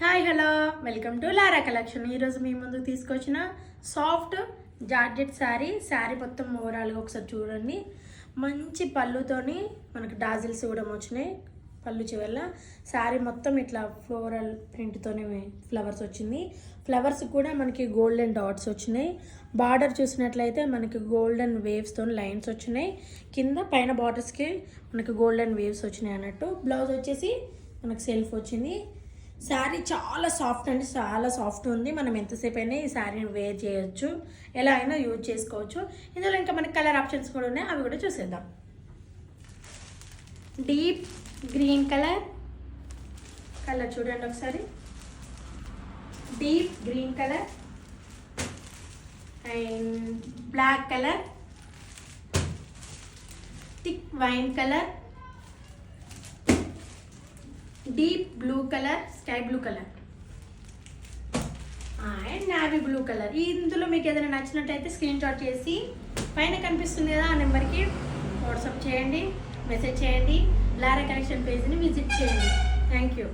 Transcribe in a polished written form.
Hi hello welcome to Lara collection. ఈరోజు మీ ముందుకు తీసుకొచ్చిన సాఫ్ట్ జార్జెట్ శారీ మొత్తం ఓవరాల్గా ఒకసారి చూడండి. మంచి పళ్ళుతోని మనకు డాజిల్స్ కూడా వచ్చినాయి. పళ్ళు చివరల శారీ మొత్తం ఇట్లా ఫ్లోరల్ ప్రింట్తోనే ఫ్లవర్స్ వచ్చింది. ఫ్లవర్స్ కూడా మనకి గోల్డెన్ డాట్స్ వచ్చినాయి. బార్డర్ చూసినట్లయితే మనకి గోల్డెన్ వేవ్స్తో లైన్స్ వచ్చినాయి. కింద పైన బార్డర్స్కి మనకి గోల్డెన్ వేవ్స్ వచ్చినాయి అన్నట్టు. బ్లౌజ్ వచ్చేసి మనకు సెల్ఫ్ వచ్చింది. శారీ చాలా సాఫ్ట్ అంటే చాలా సాఫ్ట్ ఉంది. మనం ఎంతసేపు అయినా ఈ శారీని వేర్ చేయొచ్చు, ఎలా అయినా యూజ్ చేసుకోవచ్చు. ఇందులో ఇంకా మనకి కలర్ ఆప్షన్స్ కూడా ఉన్నాయి, అవి కూడా చూసేద్దాం. డీప్ గ్రీన్ కలర్ చూడండి ఒకసారి. Deep green colour and black colour, thick wine colour, deep blue colour, sky blue colour and navy blue colour. ఇందులో మీకు ఏదైనా నచ్చినట్టయితే స్క్రీన్ షాట్ చేసి పైన కనిపిస్తుంది కదా ఆ నెంబర్కి వాట్సాప్ చేయండి, మెసేజ్ చేయండి. లారా కలెక్షన్ పేజ్ని విజిట్ చేయండి. Thank you.